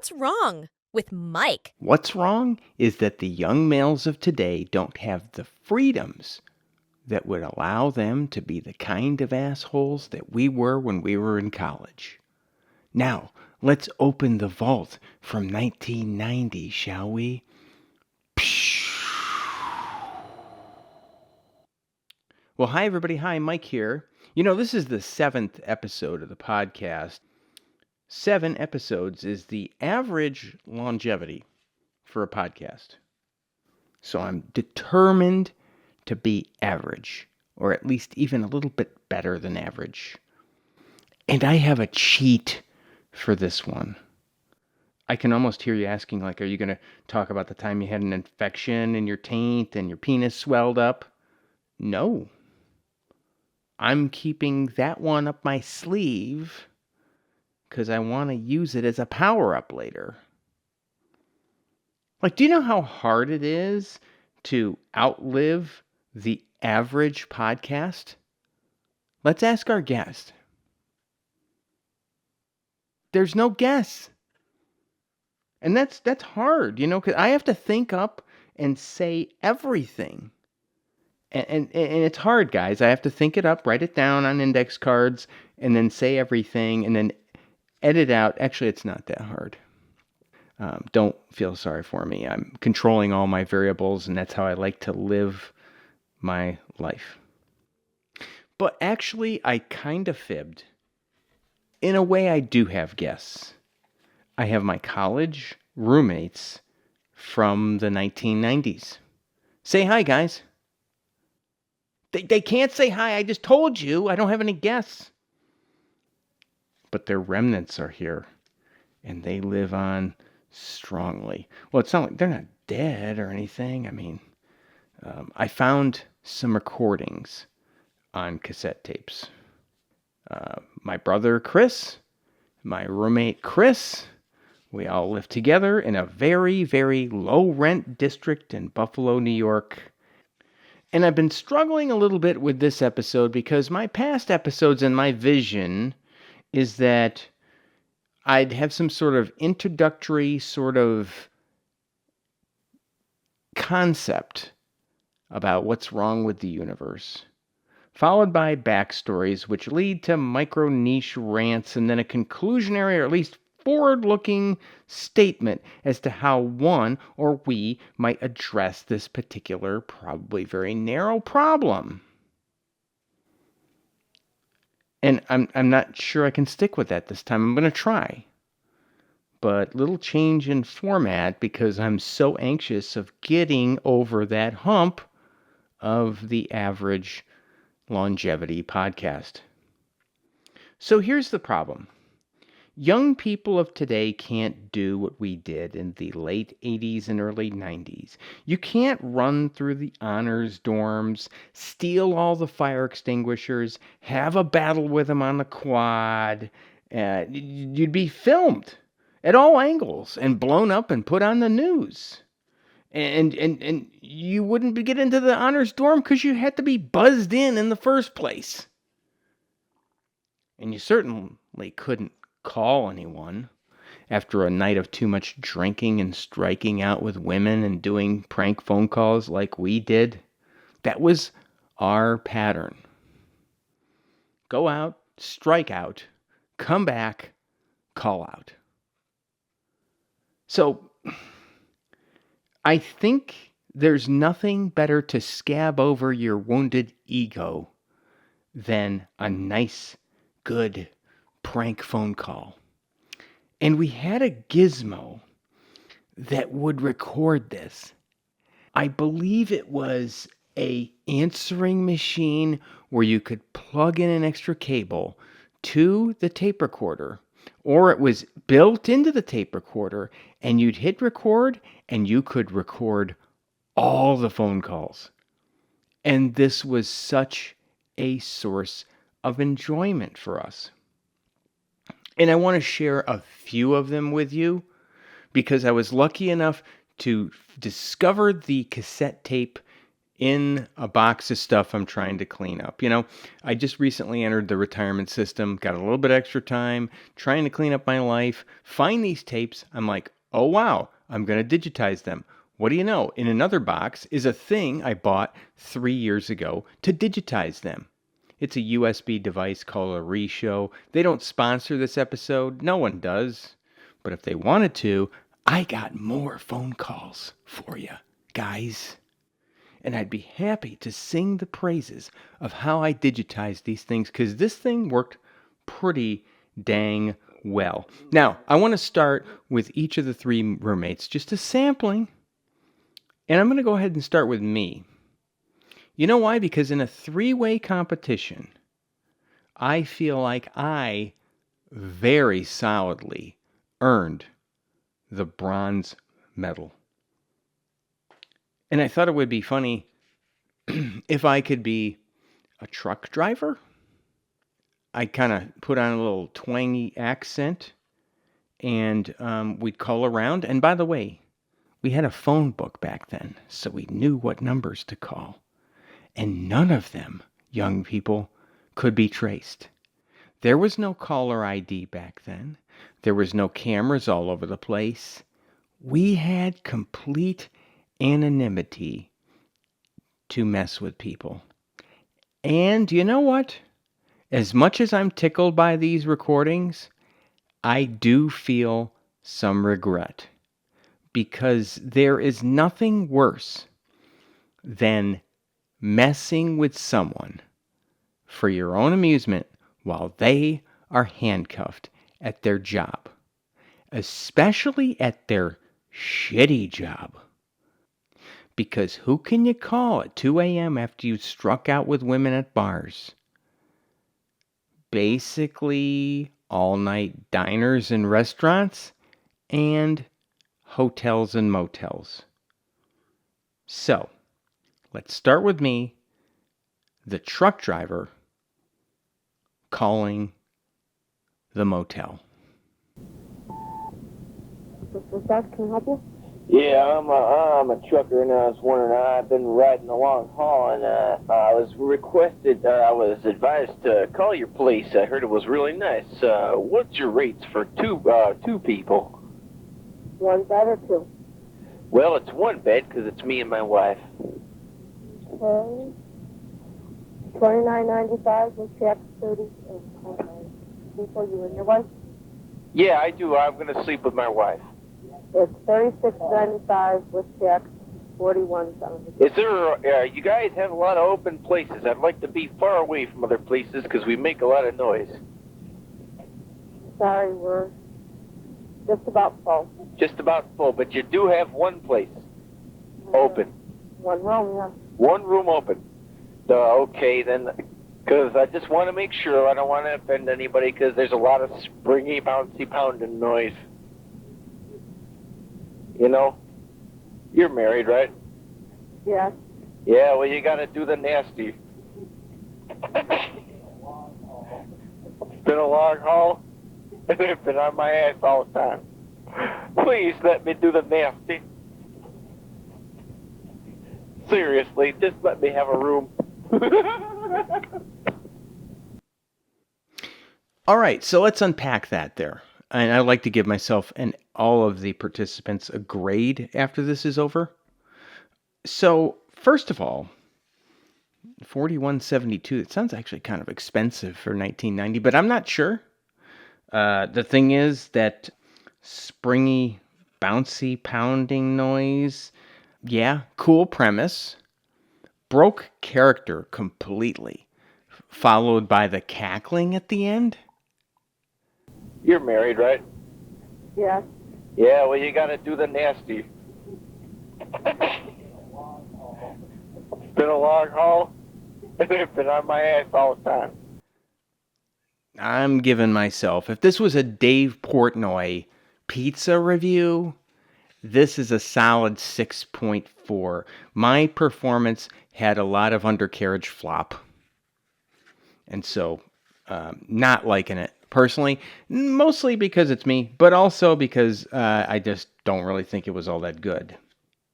What's wrong with Mike? What's wrong is that the young males of today don't have the freedoms that would allow them to be the kind of assholes that we were when we were in college. Now, let's open the vault from 1990, shall we? Well, hi, everybody. Hi, Mike here. This is the 7th episode of the podcast. 7 episodes is the average longevity for a podcast. So I'm determined to be average, or at least even a little bit better than average. And I have a cheat for this one. I can almost hear you asking, like, are you going to talk about the time you had an infection in your taint and your penis swelled up? No. I'm keeping that one up my sleeve because I want to use it as a power-up later. Like, do you know how hard it is to outlive the average podcast? Let's ask our guest. There's no guess. And that's hard, because I have to think up and say everything. And it's hard, guys. I have to think it up, write it down on index cards, and then say everything, and then edit out. Actually, it's not that hard. Don't feel sorry for me. I'm controlling all my variables, and that's how I like to live my life. But actually, I kind of fibbed. In a way, I do have guests. I have my college roommates from the 1990s. Say hi, guys. They can't say hi. I just told you. I don't have any guests. But their remnants are here, and they live on strongly. Well, it's not like they're not dead or anything. I mean, I found some recordings on cassette tapes. My brother Chris, my roommate Chris, we all live together in a very, very low-rent district in Buffalo, New York. And I've been struggling a little bit with this episode because my past episodes and my vision is that I'd have some sort of introductory sort of concept about what's wrong with the universe, followed by backstories which lead to micro niche rants and then a conclusionary or at least forward-looking statement as to how one or we might address this particular, probably very narrow problem. And I'm not sure I can stick with that this time. I'm going to try. But little change in format because I'm so anxious of getting over that hump of the average longevity podcast. So here's the problem. Young people of today can't do what we did in the late 80s and early 90s. You can't run through the honors dorms, steal all the fire extinguishers, have a battle with them on the quad. You'd be filmed at all angles and blown up and put on the news. And you wouldn't get into the honors dorm because you had to be buzzed in the first place. And you certainly couldn't call anyone after a night of too much drinking and striking out with women and doing prank phone calls like we did. That was our pattern. Go out, strike out, come back, call out. So I think there's nothing better to scab over your wounded ego than a nice, good prank phone call. And we had a gizmo that would record this. I believe it was a answering machine where you could plug in an extra cable to the tape recorder, or it was built into the tape recorder and you'd hit record and you could record all the phone calls. And this was such a source of enjoyment for us. And I want to share a few of them with you because I was lucky enough to discover the cassette tape in a box of stuff I'm trying to clean up. I just recently entered the retirement system, got a little bit extra time, trying to clean up my life, find these tapes. I'm like, oh wow, I'm going to digitize them. What do you know? In another box is a thing I bought 3 years ago to digitize them. It's a USB device called a Reshow. They don't sponsor this episode. No one does. But if they wanted to, I got more phone calls for you, guys. And I'd be happy to sing the praises of how I digitized these things, because this thing worked pretty dang well. Now, I want to start with each of the 3 roommates, just a sampling. And I'm going to go ahead and start with me. You know why? Because in a 3-way competition, I feel like I very solidly earned the bronze medal. And I thought it would be funny if I could be a truck driver. I kind of put on a little twangy accent, and we'd call around. And by the way, we had a phone book back then, so we knew what numbers to call. And none of them, young people, could be traced. There was no caller ID back then. There was no cameras all over the place. We had complete anonymity to mess with people. And you know what? As much as I'm tickled by these recordings, I do feel some regret, because there is nothing worse than messing with someone for your own amusement while they are handcuffed at their job, especially at their shitty job. Because who can you call at 2 a.m. after you struck out with women at bars? Basically, all-night diners and restaurants, and hotels and motels. So, let's start with me, the truck driver, calling the motel. This is Doug. Can I help you? Yeah, I'm a trucker, and I was wondering, I've been riding a long haul, and I was advised to call your place. I heard it was really nice. What's your rates for two people? 1 bed or 2? Well, it's 1 bed, because it's me and my wife. Okay. $29.95 with tax. 30. For you and your wife. Yeah, I do. I'm going to sleep with my wife. It's $36.95 with tax. 41.70. Is there? You guys have a lot of open places. I'd like to be far away from other places because we make a lot of noise. Sorry, we're just about full. Just about full, but you do have one place open. 1 room, yeah. 1 room open. Okay, then, because I just want to make sure. I don't want to offend anybody, because there's a lot of springy, bouncy, pounding noise. You know? You're married, right? Yes. Yeah, well, you got to do the nasty. It's been a long haul, and I've been on my ass all the time. Please let me do the nasty. Seriously, just let me have a room. All right, so let's unpack that there. And I'd like to give myself and all of the participants a grade after this is over. So, first of all, $41.72. It sounds actually kind of expensive for 1990, but I'm not sure. The thing is that springy, bouncy, pounding noise, yeah, cool premise, broke character completely, followed by the cackling at the end. You're married, right? Yes. Yeah, well, you got to do the nasty. It's been a long haul, and I've been on my ass all the time. I'm giving myself, if this was a Dave Portnoy pizza review, this is a solid 6.4. My performance had a lot of undercarriage flop. And so, not liking it personally, mostly because it's me, but also because I just don't really think it was all that good.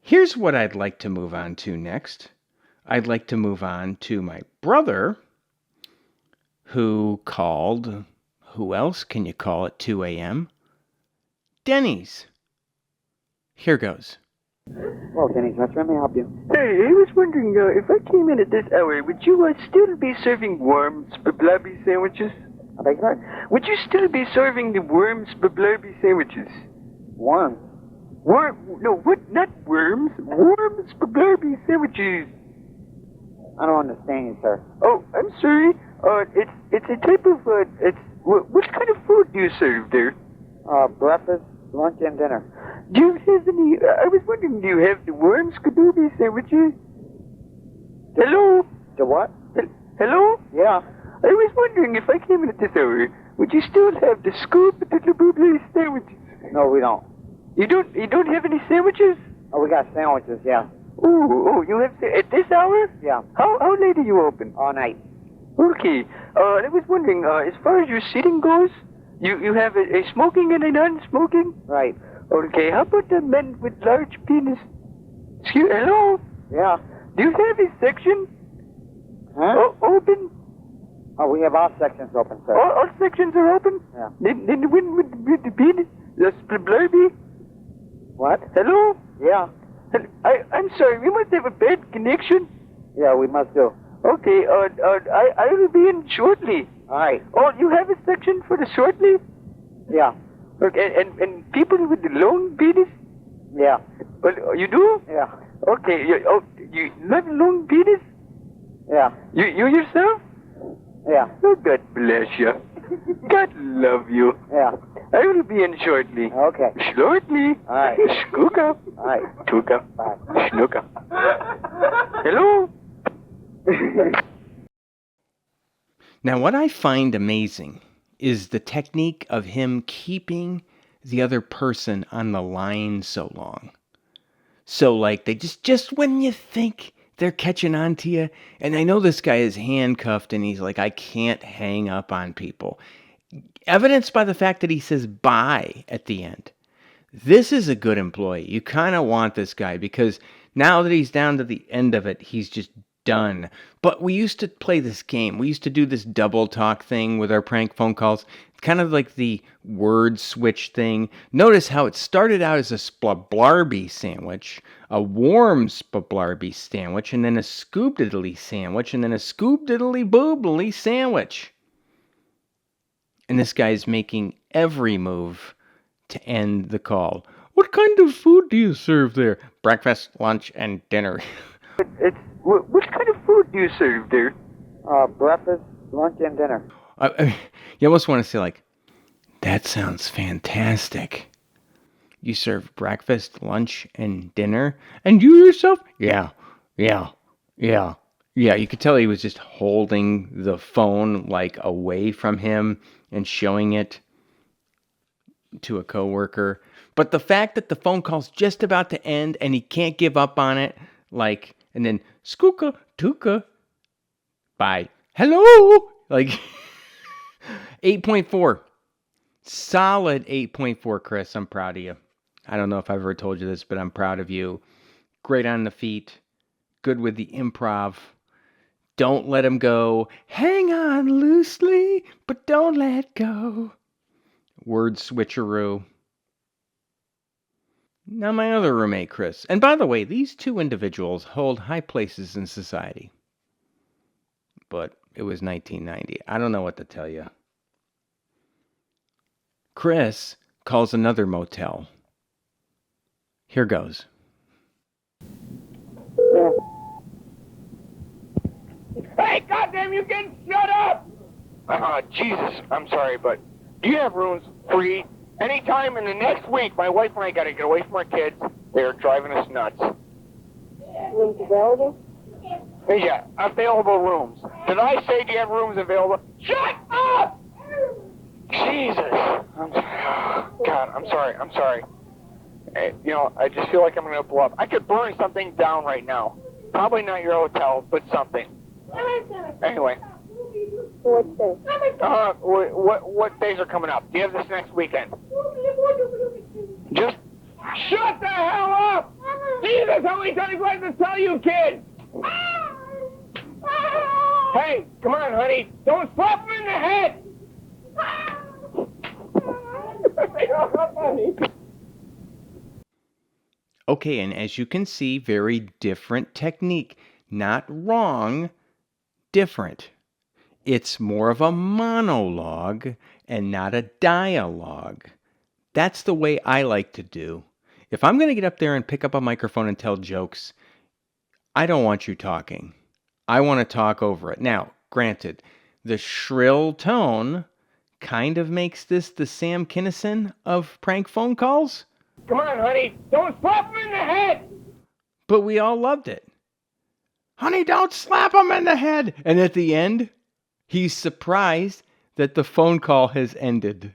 Here's what I'd like to move on to next. I'd like to move on to my brother, who called. Who else can you call at 2 a.m.? Denny's. Here goes. Well, Denny's restaurant, may I help you? Hey, I was wondering, if I came in at this hour, would you still be serving worms blobby sandwiches? I beg your pardon? Would you still be serving the worms blobby sandwiches? Worm. No, what? Not worms. Worms blobby sandwiches. I don't understand you, sir. Oh, I'm sorry. It's a type of, what kind of food do you serve there? Breakfast, lunch, and dinner. Do you have any, I was wondering, do you have the worms blobby sandwiches? Hello? The what? Hello? Yeah. I was wondering if I came in at this hour, would you still have the scoop of the blobby sandwiches? No, we don't. You don't have any sandwiches? Oh, we got sandwiches, yeah. Oh, you have at this hour? Yeah. How late are you open? All night. Okay. I was wondering, as far as your seating goes, you have a smoking and a non-smoking? Right. Okay. How about the men with large penis? Hello? Yeah. Do you have a section? Huh? Open? Oh, we have all sections open, sir. All sections are open? Yeah. Then the one with the penis? The blurby? What? Hello? Yeah. I'm sorry, we must have a bad connection. Yeah, we must do. Okay, I will be in shortly. All right. Oh, you have a section for the shortly? Yeah. Okay, and people with the long penis? Yeah. Well, you do? Yeah. Okay, you love long penis? Yeah. You yourself? Yeah. Oh, God bless you. God love you. Yeah. I will be in shortly. Okay. Shortly. All right. Skooka. All right. Tuka. Bye. Snooka. Hello? Now, what I find amazing is the technique of him keeping the other person on the line so long. So, like, they just when you think they're catching on to you, and I know this guy is handcuffed and he's like, I can't hang up on people. Evidenced by the fact that he says bye at the end. This is a good employee. You kind of want this guy because now that he's down to the end of it, he's just done. But we used to play this game. We used to do this double talk thing with our prank phone calls. Kind of like the word switch thing. Notice how it started out as a splablarby sandwich, a warm splablarby sandwich, and then a scoop-diddly sandwich, and then a scoop-diddly-boobly sandwich. And this guy's making every move to end the call. What kind of food do you serve there? Breakfast, lunch, and dinner. What kind of food do you serve there? Breakfast, lunch, and dinner. You almost want to say, like, that sounds fantastic. You serve breakfast, lunch, and dinner? And you yourself? Yeah. You could tell he was just holding the phone, like, away from him and showing it to a coworker. But the fact that the phone call's just about to end and he can't give up on it, like, and then skooka, tuka, bye, hello, like 8.4, solid 8.4, Chris. I'm proud of you. I don't know if I've ever told you this, but I'm proud of you. Great on the feet, good with the improv. Don't let him go. Hang on loosely, but don't let go. Word switcheroo. Now my other roommate, Chris. And by the way, these two individuals hold high places in society. But it was 1990. I don't know what to tell you. Chris calls another motel. Here goes. Yeah. Hey, goddamn, you can shut up! Jesus, I'm sorry, but do you have rooms free? Anytime in the next week, my wife and I gotta get away from our kids. They're driving us nuts. Rooms available? Yeah, available rooms. Did I say do you have rooms available? Shut up! Jesus. God, I'm sorry. I just feel like I'm gonna blow up. I could burn something down right now. Probably not your hotel, but something. Anyway. What day? What days are coming up? Do you have this next weekend? Just shut the hell up! Jesus, how many times do I have to tell you, kid? Hey, come on, honey. Don't slap him in the head. Okay, and as you can see, very different technique. Not wrong, different. It's more of a monologue and not a dialogue. That's the way I like to do. If I'm going to get up there and pick up a microphone and tell jokes, I don't want you talking. I want to talk over it. Now, granted, the shrill tone kind of makes this the Sam Kinison of prank phone calls, Come on, honey. Don't slap him in the head. but we all loved it. Honey, don't slap him in the head. And at the end, he's surprised that the phone call has ended.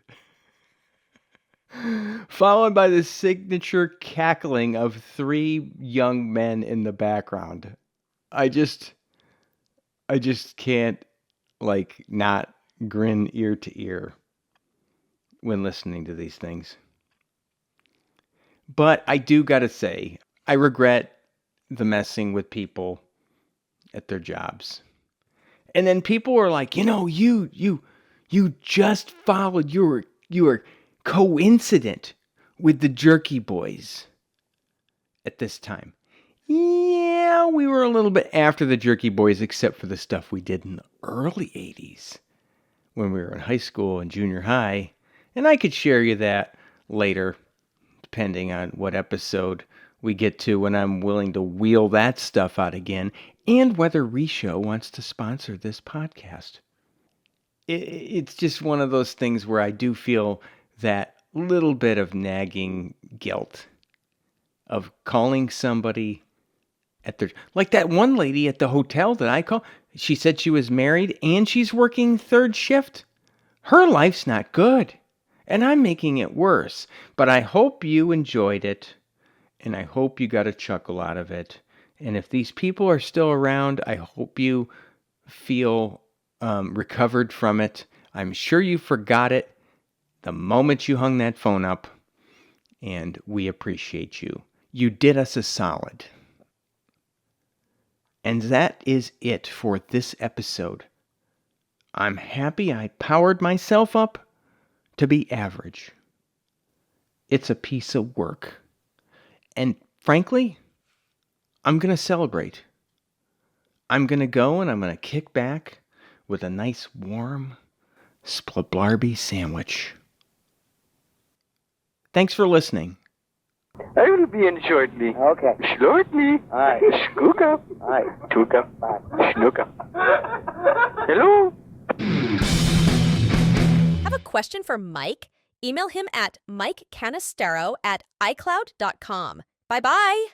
Followed by the signature cackling of 3 young men in the background. I just can't not grin ear to ear when listening to these things. But I do gotta say, I regret the messing with people at their jobs. And then people were like, you just followed, you were coincident with the Jerky Boys at this time. Yeah, we were a little bit after the Jerky Boys, except for the stuff we did in the early 80s when we were in high school and junior high. And I could share you that later, depending on what episode we get to when I'm willing to wheel that stuff out again, and whether Reshow wants to sponsor this podcast. It's just one of those things where I do feel that little bit of nagging guilt of calling somebody at their, like that one lady at the hotel that I call. She said she was married and she's working 3rd shift. Her life's not good, and I'm making it worse. But I hope you enjoyed it, and I hope you got a chuckle out of it. And if these people are still around, I hope you feel recovered from it. I'm sure you forgot it the moment you hung that phone up, and we appreciate you. You did us a solid. And that is it for this episode. I'm happy I powered myself up to be average. It's a piece of work. And frankly, I'm going to celebrate. I'm going to go and I'm going to kick back with a nice warm splablarby sandwich. Thanks for listening. I will be in shortly. Okay. Shortly. All right. Skooka. All right. Tuka. Bye. Snooka. Hello? Have a question for Mike? Email him at mikecanistero@icloud.com. Bye-bye.